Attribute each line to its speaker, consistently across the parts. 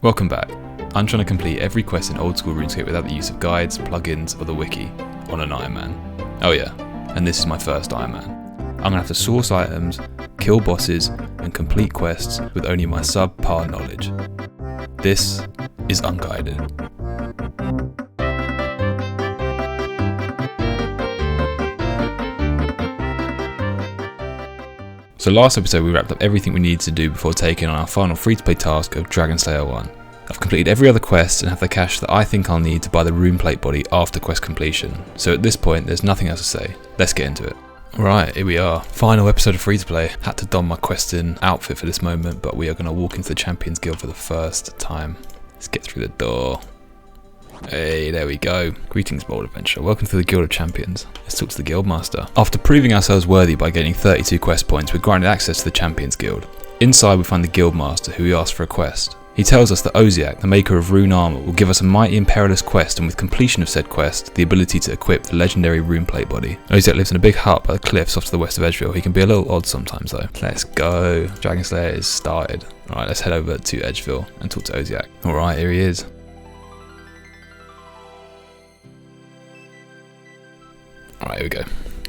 Speaker 1: Welcome back. I'm trying to complete every quest in old school RuneScape without the use of guides, plugins, or the wiki, on an Iron Man. Oh yeah, and this is my first Iron Man. I'm going to have to source items, kill bosses, and complete quests with only my subpar knowledge. This is Unguided. So last episode we wrapped up everything we needed to do before taking on our final free-to-play task of Dragon Slayer 1. I've completed every other quest and have the cash that I think I'll need to buy the rune plate body after quest completion. So at this point there's nothing else to say. Let's get into it. Right, here we are. Final episode of free-to-play. Had to don my questing outfit for this moment, but we are going to walk into the Champions Guild for the first time. Let's get through the door. Hey, there we go. Greetings, bold adventurer. Welcome to the Guild of Champions. Let's talk to the Guildmaster. After proving ourselves worthy by gaining 32 quest points, we're granted access to the Champions Guild. Inside we find the Guildmaster, who we ask for a quest. He tells us that Osiak, the maker of rune armor, will give us a mighty and perilous quest, and with completion of said quest, the ability to equip the legendary rune plate body. Osiak lives in a big hut by the cliffs off to the west of Edgeville. He can be a little odd sometimes though. Let's go. Dragon Slayer is started. Alright, let's head over to Edgeville and talk to Osiak. Alright, here he is. Alright, here we go.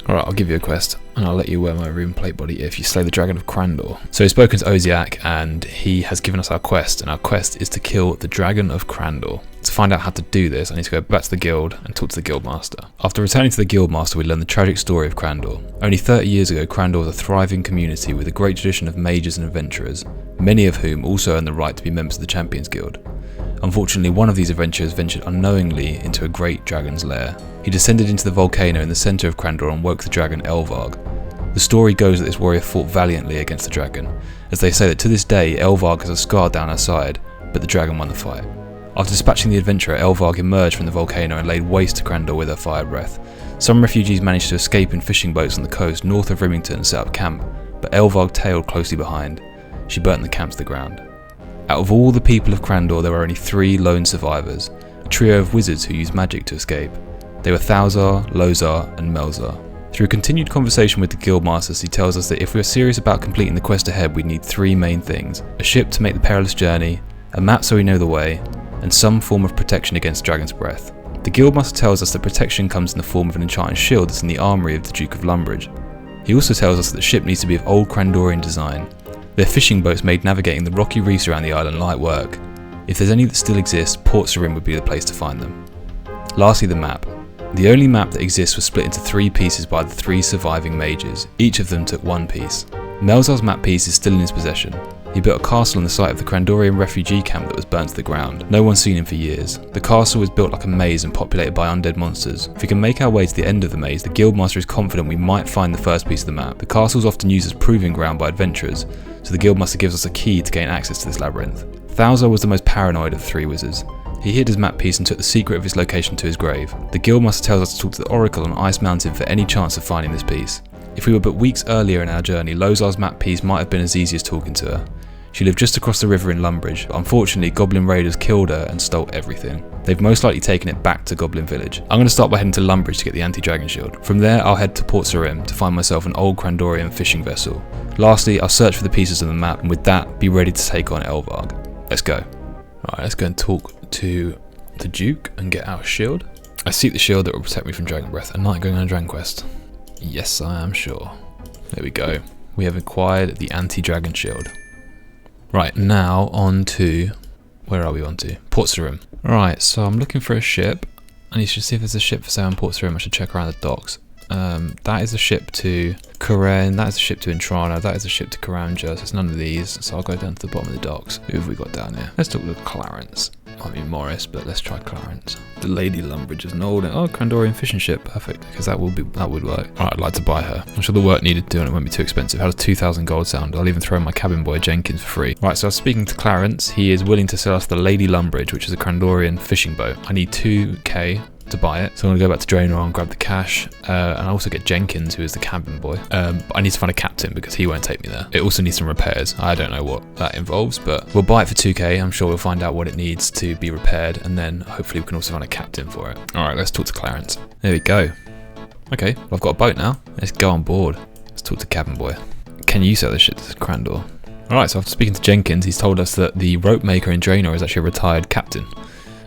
Speaker 1: Alright, I'll give you a quest, and I'll let you wear my rune plate body if you slay the dragon of Crandor. So he's spoken to Osiak, and he has given us our quest, and our quest is to kill the dragon of Crandor. To find out how to do this, I need to go back to the guild and talk to the Guildmaster. After returning to the Guildmaster, we learn the tragic story of Crandor. Only 30 years ago, Crandor was a thriving community with a great tradition of mages and adventurers, many of whom also earned the right to be members of the Champions Guild. Unfortunately, one of these adventurers ventured unknowingly into a great dragon's lair. He descended into the volcano in the centre of Crandor and woke the dragon Elvarg. The story goes that this warrior fought valiantly against the dragon, as they say that to this day Elvarg has a scar down her side, but the dragon won the fight. After dispatching the adventurer, Elvarg emerged from the volcano and laid waste to Crandor with her fire breath. Some refugees managed to escape in fishing boats on the coast north of Rimington and set up camp, but Elvarg tailed closely behind. She burnt the camp to the ground. Out of all the people of Crandor, there were only 3 lone survivors, a trio of wizards who used magic to escape. They were Thalzar, Lozar, and Melzar. Through a continued conversation with the Guildmasters, he tells us that if we are serious about completing the quest ahead, we need 3 main things: a ship to make the perilous journey, a map so we know the way, and some form of protection against Dragon's Breath. The Guildmaster tells us that protection comes in the form of an enchanted shield that's in the armoury of the Duke of Lumbridge. He also tells us that the ship needs to be of old Crandorian design. Their fishing boats made navigating the rocky reefs around the island light work. If there's any that still exist, Port Sarim would be the place to find them. Lastly, the map. The only map that exists was split into 3 pieces by the 3 surviving mages. Each of them took 1 piece. Melzar's map piece is still in his possession. He built a castle on the site of the Crandorian refugee camp that was burnt to the ground. No one's seen him for years. The castle was built like a maze and populated by undead monsters. If we can make our way to the end of the maze, the Guildmaster is confident we might find the first piece of the map. The castle is often used as proving ground by adventurers, so the Guildmaster gives us a key to gain access to this labyrinth. Thalzar was the most paranoid of the 3 wizards. He hid his map piece and took the secret of its location to his grave. The Guildmaster tells us to talk to the Oracle on Ice Mountain for any chance of finding this piece. If we were but weeks earlier in our journey, Lozar's map piece might have been as easy as talking to her. She lived just across the river in Lumbridge, but unfortunately Goblin Raiders killed her and stole everything. They've most likely taken it back to Goblin Village. I'm going to start by heading to Lumbridge to get the anti-dragon shield. From there I'll head to Port Sarim to find myself an old Crandorian fishing vessel. Lastly, I'll search for the pieces of the map, and with that, be ready to take on Elvarg. Let's go. Alright, let's go and talk to the Duke and get our shield. I seek the shield that will protect me from Dragon Breath. A knight going on a dragon quest. Yes, I am sure. There we go. We have acquired the anti-dragon shield. Right, now on to... where are we on to? Port Sarim. Right, so I'm looking for a ship. I need to see if there's a ship for sale in Port Sarim. I should check around the docks. That is a ship to Karen, that is a ship to Intrana, that is a ship to Karanja, so it's none of these, so I'll go down to the bottom of the docks. Who have we got down here? Let's talk with Clarence. Might be Morris, but let's try Clarence. The Lady Lumbridge is an old, Crandorian fishing ship, perfect, because that would work. Alright, I'd like to buy her. I'm sure the work needed doing it won't be too expensive. How does 2,000 gold sound? I'll even throw in my cabin boy Jenkins for free. Right, so I was speaking to Clarence. He is willing to sell us the Lady Lumbridge, which is a Crandorian fishing boat. I need 2k to buy it, so I'm going to go back to Draenor and grab the cash, and I also get Jenkins, who is the cabin boy. But I need to find a captain because he won't take me there. It also needs some repairs. I don't know what that involves, but we'll buy it for 2k. I'm sure we'll find out what it needs to be repaired, and then hopefully we can also find a captain for it. Alright, let's talk to Clarence. There we go. Okay, well, I've got a boat now. Let's go on board. Let's talk to cabin boy. Can you sell this shit to Crandor? Alright, so after speaking to Jenkins, he's told us that the rope maker in Draenor is actually a retired captain.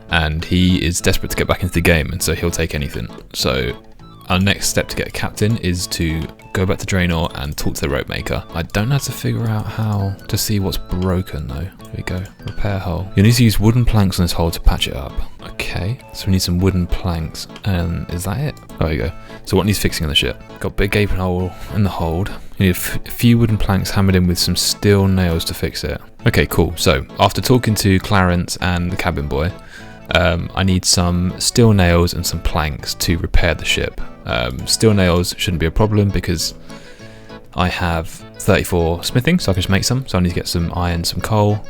Speaker 1: And he is desperate to get back into the game, and so he'll take anything. So our next step to get a captain is to go back to Draenor and talk to the rope maker. I don't know how to figure out how to see what's broken though. Here we go. Repair hull. You need to use wooden planks on this hull to patch it up. Okay, so we need some wooden planks. And is that it? Oh, there you go. So what needs fixing on the ship? Got a big gaping hole in the hold. You need a few wooden planks hammered in with some steel nails to fix it. Okay, cool. So after talking to Clarence and the cabin boy, I need some steel nails and some planks to repair the ship. Steel nails shouldn't be a problem because I have 34 smithing, so I can just make some. So I need to get some iron, some coal,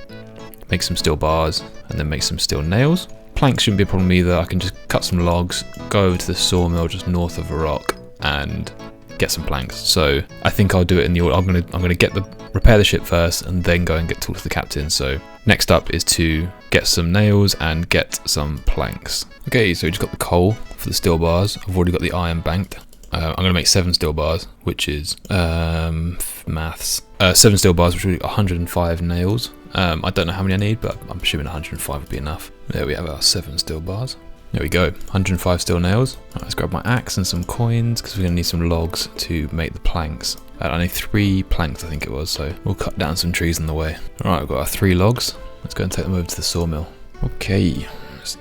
Speaker 1: make some steel bars, and then make some steel nails. Planks shouldn't be a problem either. I can just cut some logs, go over to the sawmill just north of Varrock, and get some planks. So I think I'll do it in the order. I'm gonna repair the ship first, and then go and talk to the captain. So next up is to get some nails and get some planks. Okay, so we just got the coal for the steel bars. I've already got the iron banked. I'm going to make 7 steel bars, which is maths. 7 steel bars, which will be 105 nails. I don't know how many I need, but I'm assuming 105 would be enough. There we have our 7 steel bars. There we go, 105 steel nails. Right, let's grab my axe and some coins, because we're going to need some logs to make the planks. I need 3 planks, I think it was, so we'll cut down some trees on the way. Alright, we've got our 3 logs. Let's go and take them over to the sawmill. Okay, let's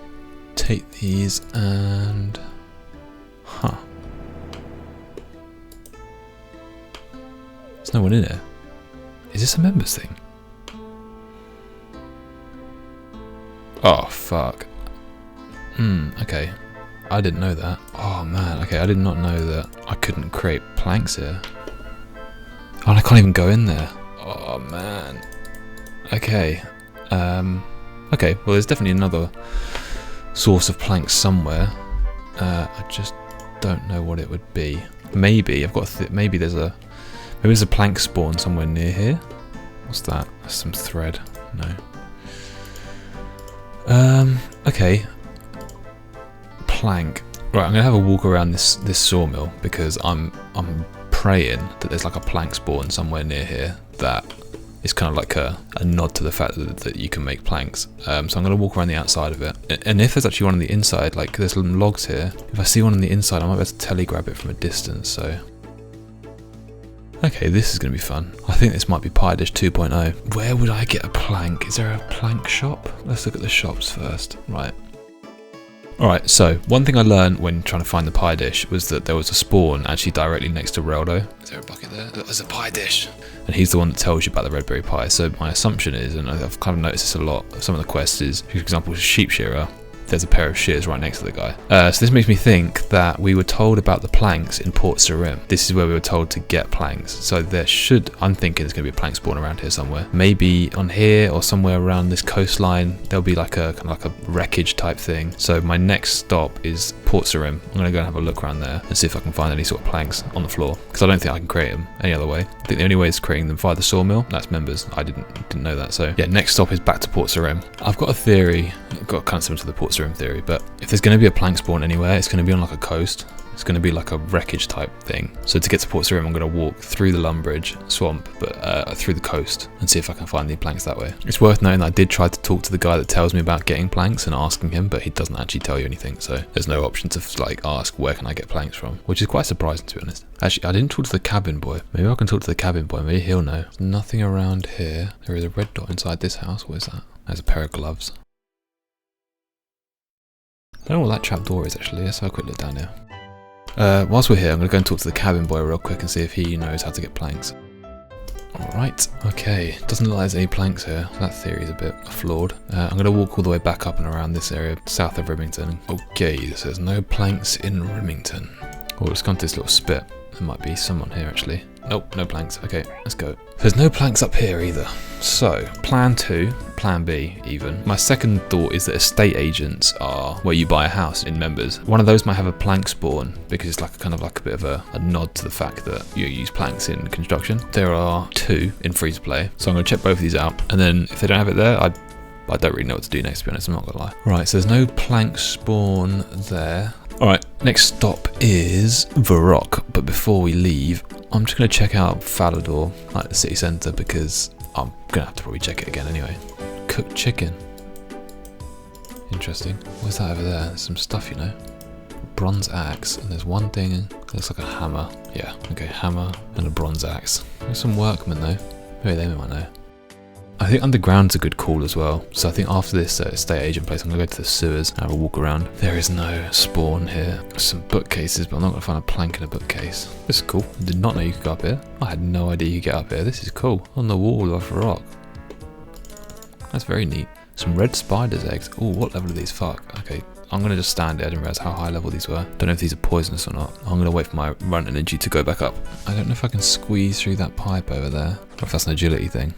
Speaker 1: take these and... There's no one in here. Is this a members thing? Oh, fuck. Okay. I didn't know that. Oh, man. Okay, I did not know that I couldn't create planks here. Oh, and I can't even go in there. Oh, man. Okay. Okay, well, there's definitely another source of planks somewhere. I just don't know what it would be. Maybe I've got. Maybe there's a plank spawn somewhere near here. What's that? That's some thread. No. Okay. Plank. Right, I'm gonna have a walk around this sawmill because I'm praying that there's like a plank spawn somewhere near here that is kind of like a nod to the fact that you can make planks. So I'm going to walk around the outside of it. And if there's actually one on the inside, like there's some logs here, if I see one on the inside, I might be able to telegrab it from a distance, so... Okay, this is going to be fun. I think this might be Pie Dish 2.0. Where would I get a plank? Is there a plank shop? Let's look at the shops first. Right. Alright, so one thing I learned when trying to find the pie dish was that there was a spawn actually directly next to Reldo. Is there a bucket there? There's a pie dish! And he's the one that tells you about the red berry pie. So my assumption is, and I've kind of noticed this a lot, some of the quests is, for example, sheep shearer, there's a pair of shears right next to the guy. So this makes me think that we were told about the planks in Port Sarim. This is where we were told to get planks. So there should, I'm thinking there's going to be a plank spawn around here somewhere. Maybe on here or somewhere around this coastline, there'll be like a kind of like a wreckage type thing. So my next stop is Port Sarim. I'm going to go and have a look around there and see if I can find any sort of planks on the floor. Because I don't think I can create them any other way. I think the only way is creating them via the sawmill. That's members. I didn't know that. So yeah, next stop is back to Port Sarim. I've got a theory. I've got kind of similar to the Port Sarim theory, but if there's going to be a plank spawn anywhere, it's going to be on like a coast. It's going to be like a wreckage type thing. So to get to Port Sarim, I'm going to walk through the Lumbridge swamp, but through the coast, and see if I can find any planks that way. It's worth noting that I did try to talk to the guy that tells me about getting planks and asking him, but he doesn't actually tell you anything. So there's no option to like ask where can I get planks from, which is quite surprising to be honest. Actually, I didn't talk to the cabin boy. Maybe I can talk to the cabin boy. Maybe he'll know. There's nothing around here. There is a red dot inside this house. What is that? There's a pair of gloves. I don't know what that trap door is actually. Let's have a quick look down here. Whilst we're here, I'm going to go and talk to the cabin boy real quick and see if he knows how to get planks. Alright, okay. Doesn't look like there's any planks here. That theory is a bit flawed. I'm going to walk all the way back up and around this area, south of Rimington. Okay, so there's no planks in Rimington. Oh, let's go into this little spit. There might be someone here actually. Nope, no planks. Okay, let's go. There's no planks up here either. So, plan 2, plan B even. My second thought is that estate agents are where you buy a house in members. One of those might have a plank spawn because it's like kind of like a bit of a nod to the fact that you use planks in construction. There are 2 in free to play, so I'm going to check both of these out. And then if they don't have it there, I don't really know what to do next, to be honest, I'm not going to lie. Right, so there's no plank spawn there. Alright, next stop is Varrock, but before we leave, I'm just going to check out Falador, like the city centre, because I'm gonna have to probably check it again anyway. Cooked chicken. Interesting. What's that over there? There's some stuff, you know. Bronze axe, and there's one thing that looks like a hammer. Yeah, okay, hammer and a bronze axe. There's some workmen though. Maybe they might know. I think underground's a good call as well. So I think after this estate agent place, I'm gonna go to the sewers and have a walk around. There is no spawn here. There's some bookcases, but I'm not gonna find a plank in a bookcase. This is cool. I did not know you could go up here. I had no idea you could get up here. This is cool. On the wall of rock. That's very neat. Some red spider's eggs. Oh, what level are these? Fuck. Okay, I'm gonna just stand here. I didn't realize how high level these were. Don't know if these are poisonous or not. I'm gonna wait for my run energy to go back up. I don't know if I can squeeze through that pipe over there, or if that's an agility thing.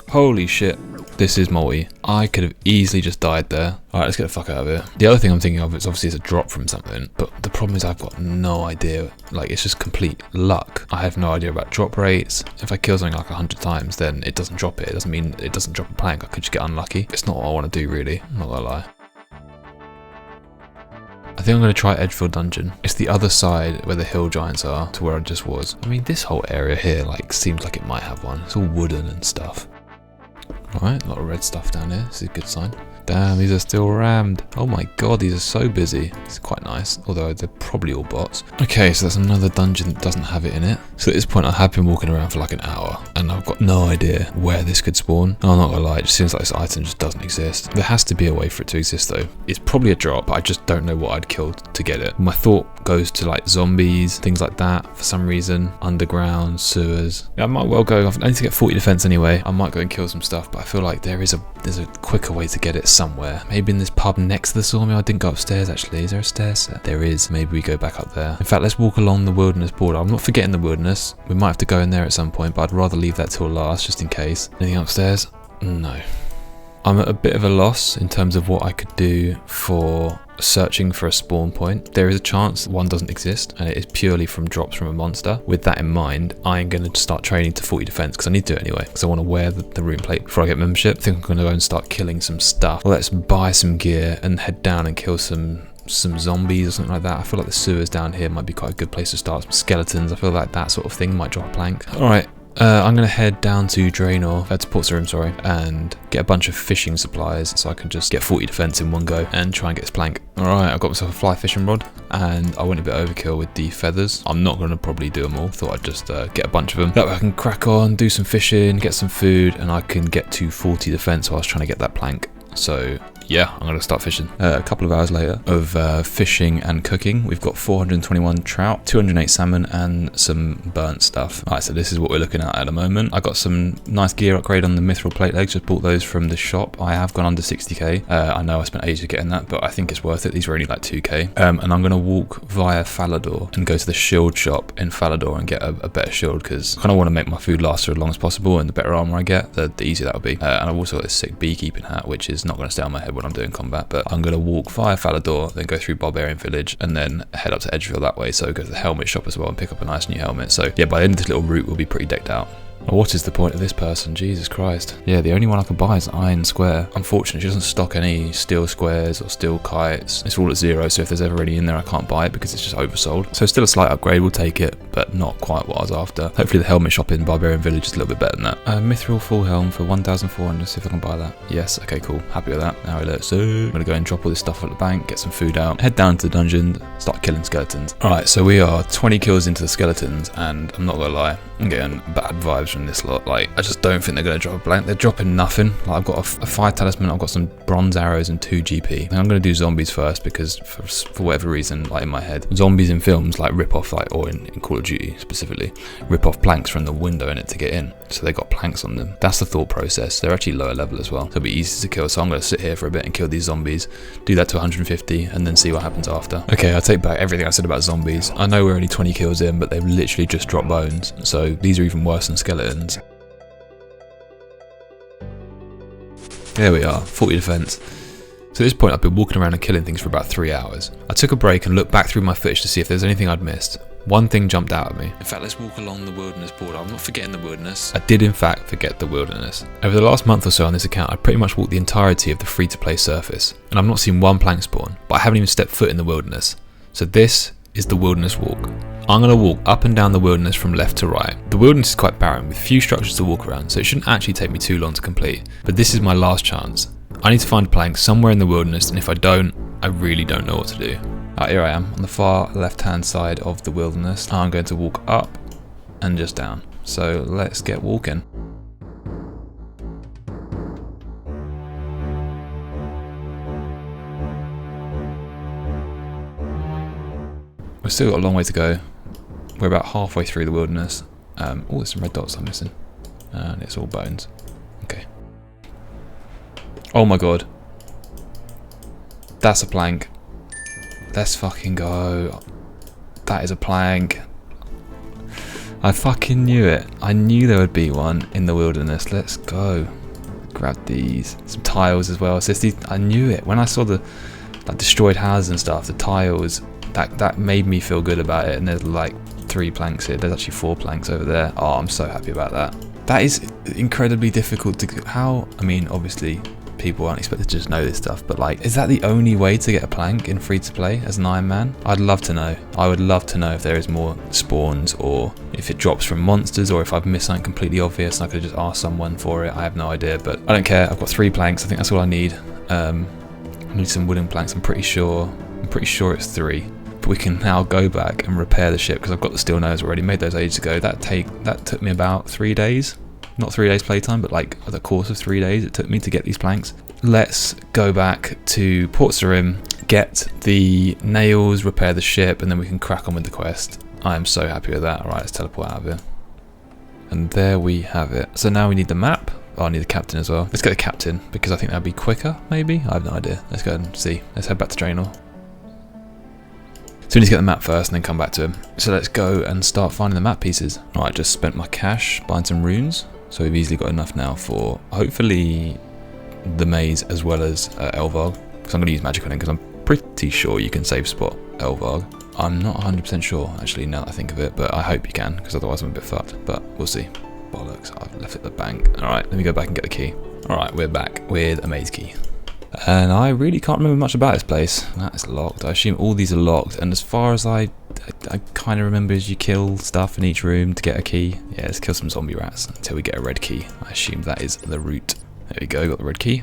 Speaker 1: Holy shit. This is multi. I could have easily just died there. Alright, let's get the fuck out of here. The other thing I'm thinking of is obviously it's a drop from something, but the problem is I've got no idea. Like, it's just complete luck. I have no idea about drop rates. If I kill something like 100 times, then it doesn't drop it. It doesn't mean it doesn't drop a plank. I could just get unlucky. It's not what I want to do, really. I'm not gonna lie. I think I'm going to try Edgefield Dungeon. It's the other side where the hill giants are to where I just was. I mean, this whole area here, like, seems like it might have one. It's all wooden and stuff. Alright, a lot of red stuff down here. This is a good sign. Damn, these are still rammed. Oh my god, these are so busy. It's quite nice, although they're probably all bots. Okay, so that's another dungeon that doesn't have it in it. So at this point, I have been walking around for like an hour, and I've got no idea where this could spawn. I'm not gonna lie, it just seems like this item just doesn't exist. There has to be a way for it to exist though. It's probably a drop, but I just don't know what I'd kill to get it. My thought goes to like zombies, things like that for some reason. Underground, sewers. Yeah, I might well go, I need to get 40 defense anyway. I might go and kill some stuff, but I feel like there's a quicker way to get it somewhere. Maybe in this pub next to the sawmill. I didn't go upstairs actually. Is there a stair set? There is. Maybe we go back up there. In fact, let's walk along the wilderness border. I'm not forgetting the wilderness. We might have to go in there at some point, but I'd rather leave that till last just in case. Anything upstairs? No. I'm at a bit of a loss in terms of what I could do for searching for a spawn point. There is a chance one doesn't exist and it is purely from drops from a monster. With that in mind, I'm going to start training to 40 defense because I need to do it anyway because I want to wear the rune plate before I get membership. I think I'm going to go and start killing some stuff. Let's buy some gear and head down and kill some zombies or something like that. I feel like the sewers down here might be quite a good place to start. Some skeletons. I feel like that sort of thing might drop a plank. Alright. I'm going to head down to Draenor, to Port's Room, and get a bunch of fishing supplies so I can just get 40 defense in one go and try and get this plank. Alright, I've got myself a fly fishing rod and I went a bit overkill with the feathers. I'm not going to probably do them all, thought I'd just get a bunch of them. That way I can crack on, do some fishing, get some food, and I can get to 40 defense while I was trying to get that plank. So yeah, I'm going to start fishing. A couple of hours later of fishing and cooking, we've got 421 trout, 208 salmon, and some burnt stuff. Alright, so this is what we're looking at the moment. I got some nice gear upgrade on the mithril plate legs, just bought those from the shop. I have gone under 60k. I know I spent ages getting that, but I think it's worth it. These were only like 2k. And I'm going to walk via Falador and go to the shield shop in Falador and get a better shield because I kind of want to make my food last for as long as possible, and the better armor I get, the easier that will be. And I've also got this sick beekeeping hat, which is not going to stay on my head when I'm doing combat, but I'm going to walk via Falador, then go through Barbarian Village, and then head up to Edgefield that way, so go to the helmet shop as well and pick up a nice new helmet. So yeah, by the end of this little route we'll be pretty decked out. What is the point of this person? Jesus Christ. Yeah, the only one I can buy is Iron Square. Unfortunately, she doesn't stock any steel squares or steel kites. It's all at 0, so if there's ever any in there, I can't buy it because it's just oversold. So still a slight upgrade, we'll take it, but not quite what I was after. Hopefully the helmet shop in Barbarian Village is a little bit better than that. Mithril full helm for 1,400, see if I can buy that. Yes, okay, cool. Happy with that. Now let's I'm gonna go and drop all this stuff at the bank, get some food out, head down to the dungeon, start killing skeletons. Alright, so we are 20 kills into the skeletons, and I'm not gonna lie, I'm getting bad vibes from this lot. Like, I just don't think they're going to drop a blank. They're dropping nothing. Like, I've got a fire talisman, I've got some bronze arrows and 2 GP. And I'm going to do zombies first because for whatever reason, like in my head, zombies in films like rip off, like, or in Call of Duty specifically, rip off planks from the window in it to get in. So they got planks on them. That's the thought process. They're actually lower level as well. So it'll be easy to kill. So I'm going to sit here for a bit and kill these zombies, do that to 150 and then see what happens after. Okay, I take back everything I said about zombies. I know we're only 20 kills in, but they've literally just dropped bones. So these are even worse than skeletons. There we are, 40 defense. So at this point I've been walking around and killing things for about 3 hours. I took a break and looked back through my footage to see if there's anything I'd missed. One thing jumped out at me. In fact, let's walk along the wilderness border. I'm not forgetting the wilderness. I did in fact forget the wilderness. Over the last month or so on this account, I pretty much walked the entirety of the free-to-play surface. And I've not seen one plank spawn, but I haven't even stepped foot in the wilderness. So this is the wilderness walk. I'm going to walk up and down the wilderness from left to right. The wilderness is quite barren with few structures to walk around, so it shouldn't actually take me too long to complete. But this is my last chance. I need to find a plank somewhere in the wilderness, and if I don't, I really don't know what to do. Alright, here I am on the far left hand side of the wilderness. I'm going to walk up and just down. So let's get walking. We've still got a long way to go. We're about halfway through the wilderness. Oh, there's some red dots I'm missing. And it's all bones. Okay. Oh my god. That's a plank. Let's fucking go. That is a plank. I fucking knew it. I knew there would be one in the wilderness. Let's go. Grab these. Some tiles as well. It's just these, I knew it. When I saw the destroyed houses and stuff, the tiles, that made me feel good about it. And there's like 3 planks here. There's actually 4 planks over there. Oh, I'm so happy about that. That is incredibly difficult to... How? I mean, obviously, people aren't expected to just know this stuff, but like, is that the only way to get a plank in free-to-play as an Iron Man? I'd love to know. I would love to know if there is more spawns, or if it drops from monsters, or if I've missed something completely obvious and I could just ask someone for it. I have no idea, but I don't care. I've got 3 planks. I think that's all I need. I need some wooden planks. I'm pretty sure it's 3. But we can now go back and repair the ship because I've got the steel nose already. Made those ages ago. That took me about 3 days. Not 3 days playtime, but like the course of 3 days it took me to get these planks. Let's go back to Port Sarim, get the nails, repair the ship, and then we can crack on with the quest. I am so happy with that. Alright, let's teleport out of here. And there we have it. So now we need the map. Oh, I need the captain as well. Let's get the captain, because I think that'd be quicker, maybe? I have no idea. Let's go and see. Let's head back to Draenor. So we need to get the map first and then come back to him. So let's go and start finding the map pieces. Alright, I just spent my cash buying some runes. So we've easily got enough now for, hopefully, the maze as well as Elvarg. Because I'm going to use magic on him because I'm pretty sure you can save spot Elvarg. I'm not 100% sure, actually, now that I think of it. But I hope you can, because otherwise I'm a bit fucked. But we'll see. Bollocks, I've left it at the bank. Alright, let me go back and get the key. Alright, we're back with a maze key. And I really can't remember much about this place. That is locked. I assume all these are locked. And as far as I kind of remember, is you kill stuff in each room to get a key. Yeah, let's kill some zombie rats until we get a red key. I assume that is the route. There we go, got the red key.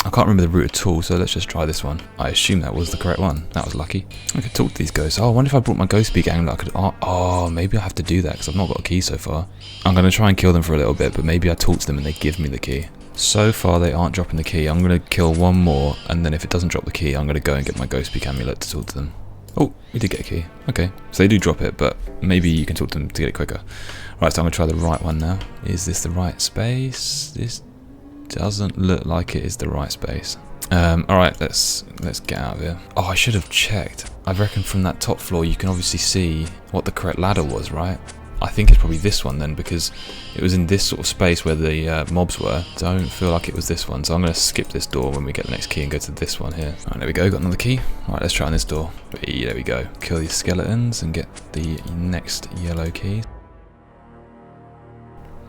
Speaker 1: I can't remember the route at all, so let's just try this one. I assume that was the correct one. That was lucky. I could talk to these ghosts. Oh, I wonder if I brought my ghost speak amulet. I could. Oh, maybe I have to do that because I've not got a key so far. I'm going to try and kill them for a little bit, but maybe I talk to them and they give me the key. So far, they aren't dropping the key. I'm going to kill one more, and then if it doesn't drop the key, I'm going to go and get my ghost speak amulet to talk to them. Oh, we did get a key. Okay, so they do drop it, but maybe you can talk to them to get it quicker. Right, so I'm going to try the right one now. Is this the right space? This doesn't look like it is the right space. Alright, let's get out of here. Oh, I should have checked. I reckon from that top floor you can obviously see what the correct ladder was, right? I think it's probably this one then, because it was in this sort of space where the mobs were. Don't feel like it was this one, so I'm going to skip this door when we get the next key and go to this one here. Alright, there we go, got another key. Alright, let's try on this door. There we go. Kill these skeletons and get the next yellow key.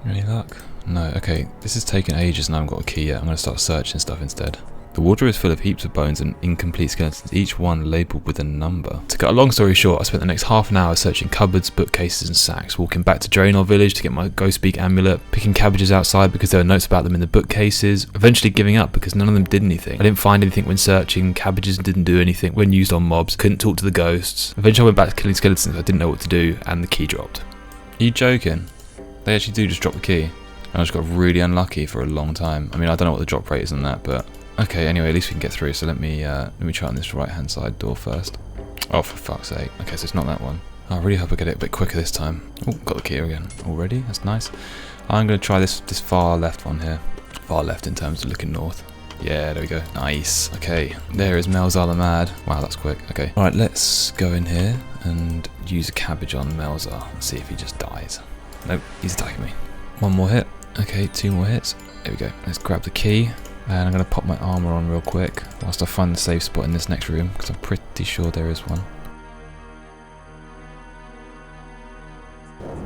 Speaker 1: Any luck? No, okay. This is taking ages and I haven't got a key yet. I'm going to start searching stuff instead. The water is full of heaps of bones and incomplete skeletons, each one labelled with a number. To cut a long story short, I spent the next half an hour searching cupboards, bookcases and sacks, walking back to Draenor village to get my Ghost Speak amulet, picking cabbages outside because there were notes about them in the bookcases, eventually giving up because none of them did anything. I didn't find anything when searching, cabbages didn't do anything when used on mobs, couldn't talk to the ghosts. Eventually I went back to killing skeletons, I didn't know what to do, and the key dropped. Are you joking? They actually do just drop the key. And I just got really unlucky for a long time. I mean, I don't know what the drop rate is on that, but... Okay, anyway, at least we can get through, so let me try on this right-hand side door first. Oh, for fuck's sake. Okay, so it's not that one. I really hope I get it a bit quicker this time. Oh, got the key again already. That's nice. I'm going to try this far left one here. Far left in terms of looking north. Yeah, there we go. Nice. Okay, there is Melzar the Mad. Wow, that's quick. Okay. Alright, let's go in here and use a cabbage on Melzar and see if he just dies. Nope, he's attacking me. One more hit. Okay, 2 more hits. There we go. Let's grab the key. And I'm going to pop my armour on real quick whilst I find the safe spot in this next room, because I'm pretty sure there is one.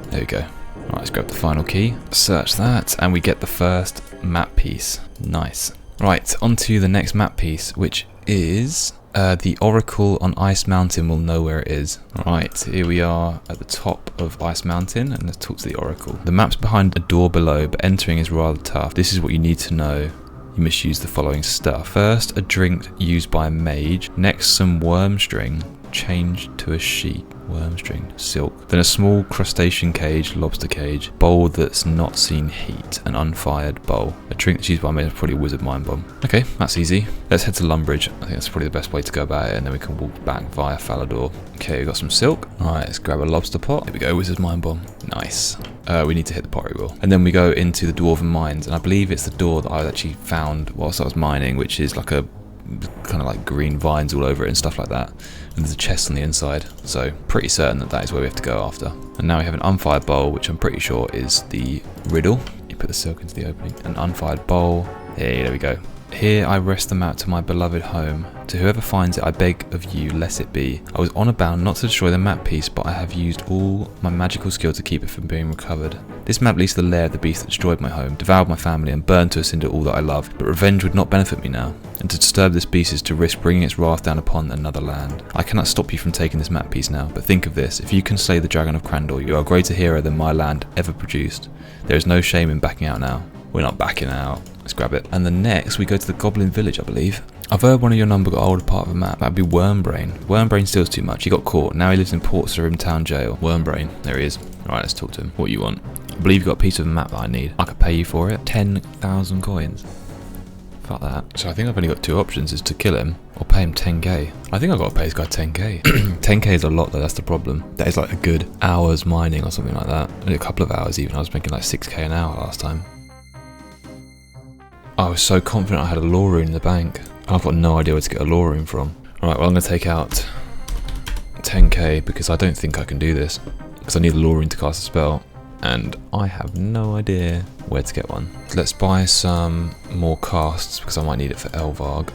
Speaker 1: There we go. Alright, let's grab the final key, search that, and we get the first map piece. Nice. Right, on to the next map piece, which is The Oracle on Ice Mountain will know where it is. Right, here we are at the top of Ice Mountain, and let's talk to the Oracle. The map's behind a door below, but entering is rather tough. This is what you need to know. You must use the following stuff. First, a drink used by a mage. Next, some worm string changed to a sheet. Worm string, silk. Then a small crustacean cage, lobster cage. Bowl that's not seen heat. An unfired bowl. A drink that's used by a mage, probably a wizard mind bomb. Okay, that's easy. Let's head to Lumbridge. I think that's probably the best way to go about it, and then we can walk back via Falador. Okay, we got some silk. Alright, let's grab a lobster pot. Here we go, wizard mind bomb. Nice. We need to hit the pottery wheel. And then we go into the Dwarven Mines, and I believe it's the door that I actually found whilst I was mining, which is like a kind of like green vines all over it and stuff like that, and there's a chest on the inside, so pretty certain that is where we have to go after. And now we have an unfired bowl, which I'm pretty sure is the riddle. You put the silk into the opening. An unfired bowl. Hey, there we go. Here I rest them out to my beloved home. To whoever finds it, I beg of you, let it be. I was honor bound not to destroy the map piece, but I have used all my magical skill to keep it from being recovered. This map leads to the lair of the beast that destroyed my home, devoured my family, and burned to a cinder all that I loved. But revenge would not benefit me now, and to disturb this beast is to risk bringing its wrath down upon another land. I cannot stop you from taking this map piece now, but think of this: if you can slay the dragon of Crandor, you are a greater hero than my land ever produced. There is no shame in backing out now. We're not backing out. Let's grab it. And then next we go to the Goblin Village, I believe. I've heard one of your number got older part of a map. That'd be Wormbrain. Wormbrain steals too much. He got caught. Now he lives in Port Sarim Town Jail. Wormbrain. There he is. Alright, let's talk to him. What you want? I believe you've got a piece of a map that I need. I could pay you for it. 10,000 coins. Fuck that. So I think I've only got two options, is to kill him or pay him 10k. I think I've got to pay this guy 10k. 10k is a lot though, that's the problem. That is like a good hour's mining or something like that. Maybe a couple of hours even. I was making like 6k an hour last time. I was so confident I had a lore rune in the bank. I've got no idea where to get a lore rune from. Alright, well I'm going to take out 10k because I don't think I can do this. Because I need a lore rune to cast a spell. And I have no idea where to get one. Let's buy some more casts because I might need it for Elvarg.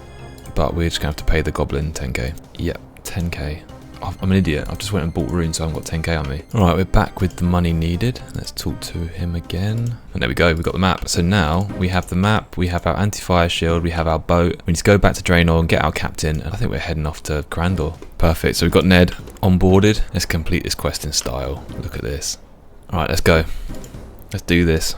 Speaker 1: But we're just going to have to pay the goblin 10k. Yep, 10k. I'm an idiot. I've just went and bought runes, so I haven't got 10k on me. Alright, we're back with the money needed. Let's talk to him again. And there we go, we've got the map. So now we have the map, we have our anti-fire shield, we have our boat. We need to go back to Draenor and get our captain. And I think we're heading off to Crandor. Perfect, so we've got Ned onboarded. Let's complete this quest in style. Look at this. Alright, let's go. Let's do this.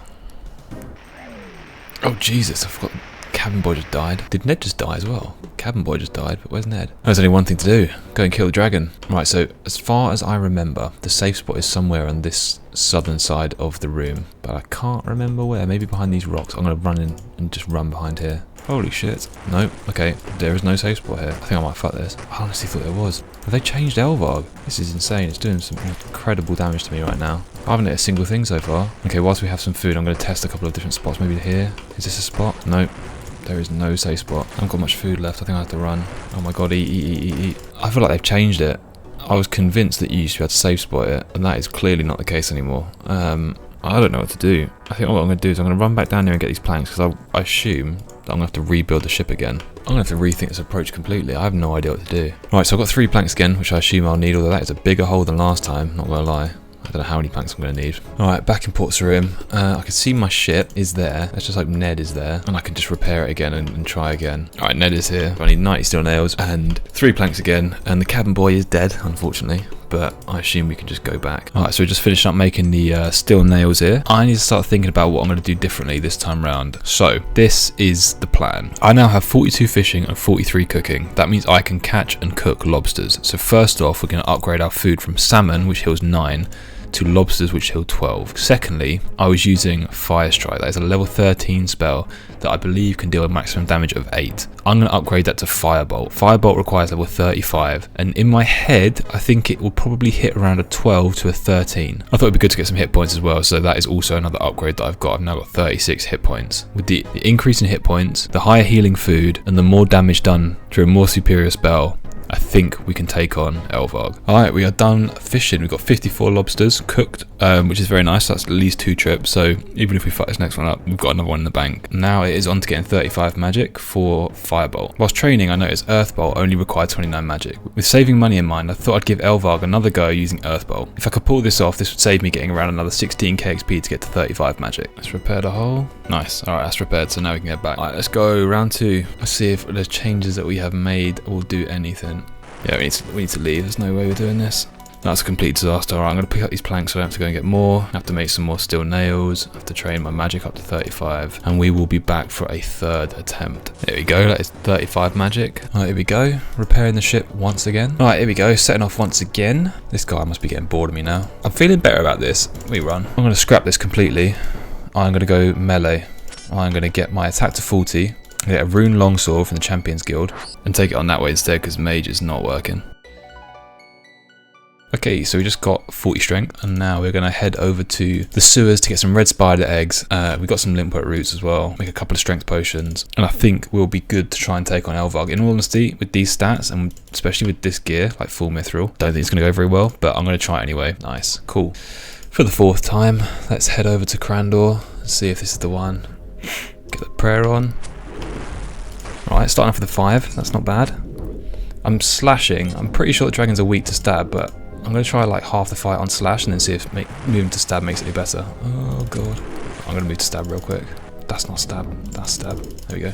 Speaker 1: Oh Jesus, I forgot. Cabin boy just died. Did Ned just die as well? Cabin boy just died, but where's Ned? Oh, there's only one thing to do. Go and kill the dragon. Right, so as far as I remember, the safe spot is somewhere on this southern side of the room. But I can't remember where. Maybe behind these rocks. I'm going to run in and just run behind here. Holy shit. No, okay. There is no safe spot here. I think I might fuck this. I honestly thought there was. Have they changed Elvarg? This is insane. It's doing some incredible damage to me right now. I haven't hit a single thing so far. Okay, whilst we have some food, I'm going to test a couple of different spots. Maybe here. Is this a spot? Nope. There is no safe spot. I haven't got much food left. I think I have to run. Oh my god, eat. I feel like they've changed it. I was convinced that you used to be able to safe spot it, and that is clearly not the case anymore. I don't know what to do. I think what I'm going to do is I'm going to run back down here and get these planks, because I assume that I'm going to have to rebuild the ship again. I'm going to have to rethink this approach completely. I have no idea what to do. Right, so I've got 3 planks again, which I assume I'll need, although that is a bigger hole than last time, not going to lie. I don't know how many planks I'm going to need. Alright, back in Port Sarim. I can see my ship is there. Let's just hope Ned is there. And I can just repair it again and try again. Alright, Ned is here. I need 90 steel nails and 3 planks again. And the cabin boy is dead, unfortunately. But I assume we can just go back. Alright, so we just finished up making the steel nails here. I need to start thinking about what I'm going to do differently this time round. So, this is the plan. I now have 42 fishing and 43 cooking. That means I can catch and cook lobsters. So first off, we're going to upgrade our food from salmon, which heals 9, to lobsters, which heal 12. Secondly, I was using Fire Strike. That is a level 13 spell that I believe can deal a maximum damage of 8. I'm going to upgrade that to Firebolt. Firebolt requires level 35, and in my head, I think it will probably hit around a 12 to a 13. I thought it'd be good to get some hit points as well, so that is also another upgrade that I've got. I've now got 36 hit points. With the increase in hit points, the higher healing food, and the more damage done through a more superior spell, I think we can take on Elvarg. Alright, we are done fishing. We've got 54 lobsters cooked which is very nice. That's at least 2 trips, so even if we fuck this next one up, we've got another one in the bank. Now it is on to getting 35 magic for Firebolt. Whilst training, I noticed Earthbolt only required 29 magic. With saving money in mind, I thought I'd give Elvarg another go using Earthbolt. If I could pull this off, this would save me getting around another 16k XP to get to 35 magic. Let's repair the hole. Nice. Alright, that's repaired, so now we can get back. Alright, let's go round 2. Let's see if the changes that we have made will do anything. Yeah, we need to leave. There's no way we're doing this. That's a complete disaster. Alright, I'm going to pick up these planks so I don't have to go and get more. I have to make some more steel nails. I have to train my magic up to 35. And we will be back for a 3rd attempt. There we go. That is 35 magic. Alright, here we go. Repairing the ship once again. Alright, here we go. Setting off once again. This guy must be getting bored of me now. I'm feeling better about this. We run. I'm going to scrap this completely. I'm going to go melee. I'm going to get my attack to 40. Get a rune longsword from the Champions Guild. And take it on that way instead because mage is not working. Okay, so we just got 40 strength, and now we're going to head over to the sewers to get some red spider eggs. We've got some limpet roots as well, make a couple of strength potions, and I think we'll be good to try and take on Elvarg. In all honesty, with these stats, and especially with this gear, like full mithril, don't think it's going to go very well, but I'm going to try it anyway. Nice, cool. For the 4th time, let's head over to Crandor, see if this is the one. Get the prayer on. Alright, starting off with the 5, that's not bad. I'm slashing, I'm pretty sure the dragons are weak to stab, but I'm going to try like half the fight on slash and then see if moving to stab makes it any better. Oh god. I'm going to move to stab real quick. That's not stab, that's stab. There we go.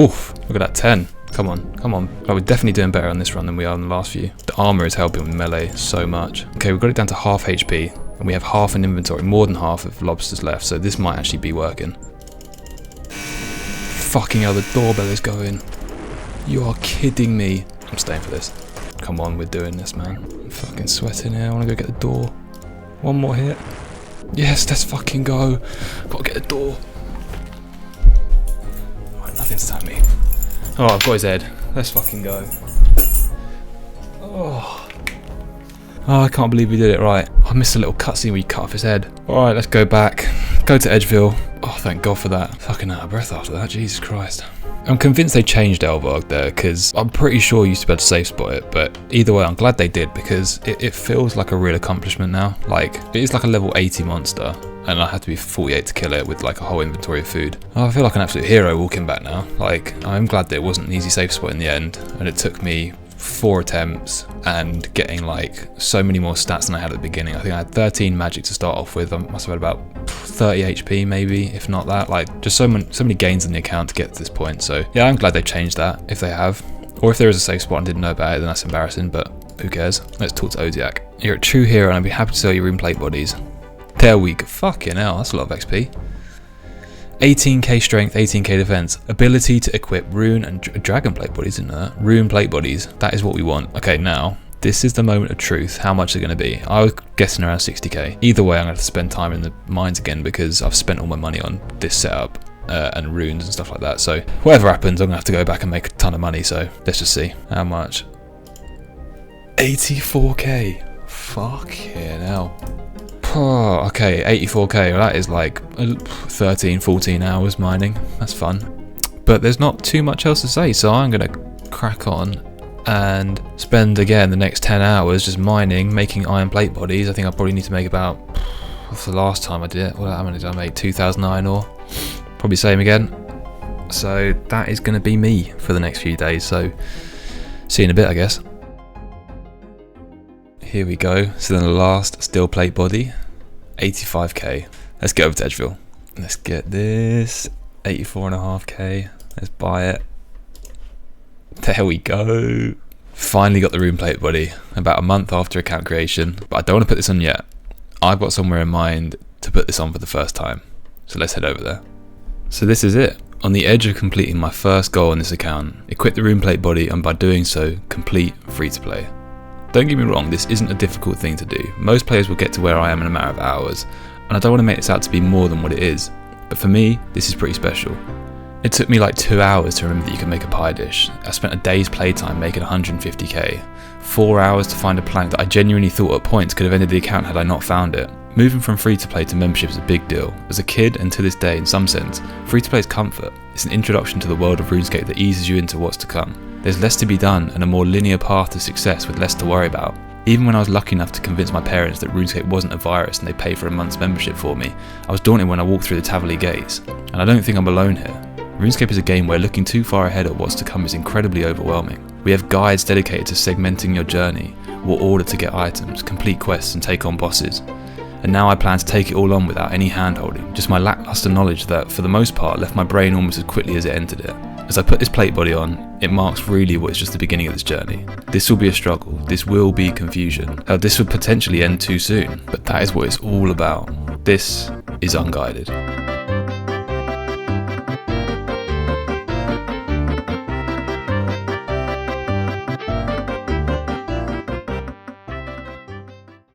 Speaker 1: Oof, look at that 10. Come on, come on. Oh, we're definitely doing better on this run than we are in the last few. The armor is helping with melee so much. Okay, we've got it down to half HP and we have half an inventory, more than half of lobsters left, so this might actually be working. Fucking hell, the doorbell is going. You are kidding me. I'm staying for this. Come on, we're doing this, man. I'm fucking sweating here. I want to go get the door. One more hit. Yes, let's fucking go. Gotta get the door. Right, nothing's at me. Oh, I've got his head. Let's fucking go. Oh, I can't believe we did it right. I missed a little cutscene where you cut off his head. Alright, let's go back. Go to Edgeville. Oh, thank God for that. Fucking out of breath after that. Jesus Christ. I'm convinced they changed Elvarg there, because I'm pretty sure you used to be able to safe spot it, but either way I'm glad they did, because it feels like a real accomplishment now. Like, it is like a level 80 monster, and I had to be 48 to kill it with like a whole inventory of food. Oh, I feel like an absolute hero walking back now. Like, I'm glad that it wasn't an easy safe spot in the end, and it took me 4 attempts and getting like so many more stats than I had at the beginning. I think I had 13 magic to start off with. I must have had about 30 HP maybe, if not that. Like, just so many gains in the account to get to this point. So yeah, I'm glad they changed that, if they have. Or if there is a safe spot and didn't know about it, then that's embarrassing, but who cares. Let's talk to Odiak. You're a true hero and I'd be happy to sell you rune plate bodies. There we go. Fucking hell, that's a lot of XP. 18k strength, 18k defense, ability to equip rune and dragon plate bodies, isn't that? Rune plate bodies, that is what we want. Okay, now, this is the moment of truth. How much are they going to be? I was guessing around 60k. Either way, I'm going to have to spend time in the mines again because I've spent all my money on this setup and runes and stuff like that. So whatever happens, I'm going to have to go back and make a ton of money. So let's just see. How much? 84k. Fucking hell. Oh, okay, 84k, well, that is like 13, 14 hours mining. That's fun. But there's not too much else to say, so I'm going to crack on and spend again the next 10 hours just mining, making iron plate bodies. I think I probably need to make about, what's the last time I did it? Well, how many did I make? 2,000 iron ore. Probably same again. So that is going to be me for the next few days, so see you in a bit, I guess. Here we go, so then the last steel plate body, 85k. Let's get over to Edgeville. Let's get this, 84.5k, let's buy it. There we go. Finally got the rune plate body, about a month after account creation, but I don't want to put this on yet. I've got somewhere in mind to put this on for the first time, so let's head over there. So this is it, on the edge of completing my first goal on this account, equip the rune plate body and by doing so, complete free to play. Don't get me wrong, this isn't a difficult thing to do. Most players will get to where I am in a matter of hours, and I don't want to make this out to be more than what it is, but for me, this is pretty special. It took me like 2 hours to remember that you can make a pie dish. I spent a day's playtime making 150k, 4 hours to find a plank that I genuinely thought at points could have ended the account had I not found it. Moving from free to play to membership is a big deal. As a kid and to this day in some sense, free to play is comfort. It's an introduction to the world of RuneScape that eases you into what's to come. There's less to be done and a more linear path to success with less to worry about. Even when I was lucky enough to convince my parents that RuneScape wasn't a virus and they paid for a month's membership for me, I was daunted when I walked through the Taverley gates. And I don't think I'm alone here. RuneScape is a game where looking too far ahead at what's to come is incredibly overwhelming. We have guides dedicated to segmenting your journey, what order to get items, complete quests and take on bosses. And now I plan to take it all on without any hand-holding, just my lackluster knowledge that, for the most part, left my brain almost as quickly as it entered it. As I put this plate body on, it marks really what is just the beginning of this journey. This will be a struggle, this will be confusion, how this would potentially end too soon, but that is what it's all about. This is Unguided.